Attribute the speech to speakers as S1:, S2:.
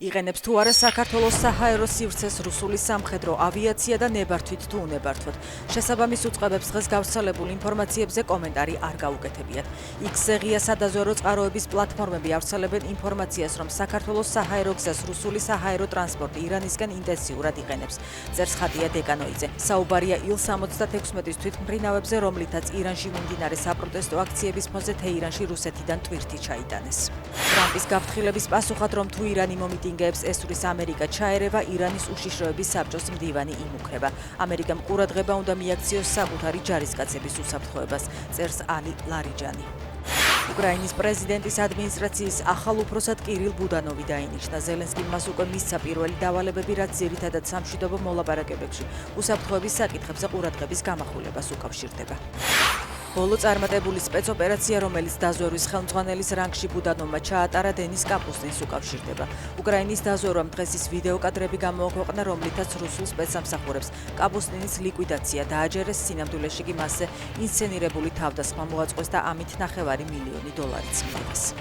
S1: იყენებს თუ არა საქართველოს საჰაერო სივრცეს რუსული სამხედრო ავიაცია და ნებართვით თუ უნებართვოდ. შესაბამის უწყებებს დღეს გავრცელებულ ინფორმაციებზე კომენტარი არ გაუკეთებიათ. X-ზე ღია სადაზვერო წყაროების პლატფორმები ავრცელებენ ინფორმაციას, რომ საქართველოს საჰაერო გზას რუსული საჰაერო ტრანსპორტი ირანისკენ ინტენსიურად იყენებს. წერს ხატია დეკანოიძე. საუბარია Il-76-ის თვითმფრინავებზე, რომლითაც ირანში მიმდინარე საპროტესტო აქციების ფონზე თეირანში რუსეთიდან ტვირთი ჩაიტანეს. ტრამპის გაფრთხილების პასუხად, რომ თუ ირანი მომიტინგეებს ესვრის ამერიკა ჩაერევა, ირანის უშიშროების საბჭოს მდივანი იმუქრება. ამერიკამ ყურადღება უნდა მიაქციოს საკუთარი ჯარისკაცების უსაფრთხოებას, წერს ალი ლარიჯანი. უკრაინის პრეზიდენტის ადმინისტრაციის ახალ უფროსად კირილ ბუდანოვი დაინიშნა. ზელენსკიმ მას უკვე მისცა პირველი დავალებები, რაც ძირითადად სამშვიდობო მოლაპარაკებებში უსაფრთხოების საკითხებზე ყურადღების გამახვილებას უკავშირდება. ბოლო წარმატებული სპეცოპერაცია, რომელიც დაზვერვის ხელმძღვანელის რანგში ბუდანოვმა ჩაატარა, დენის კაპუსტინს უკავშირდება. უკრაინის დაზვერვამ დღეს ის ვიდეოკადრები გამოაქვეყნა, რომლითაც რუსულ სპეცსამსახურებს კაპუსტინის ლიკვიდაცია დააჯერეს, სინამდვილეში კი მასზე ინსცენირებული თავდასხმა მოაწყვეს და ამით $9 მილიონი მიიღეს.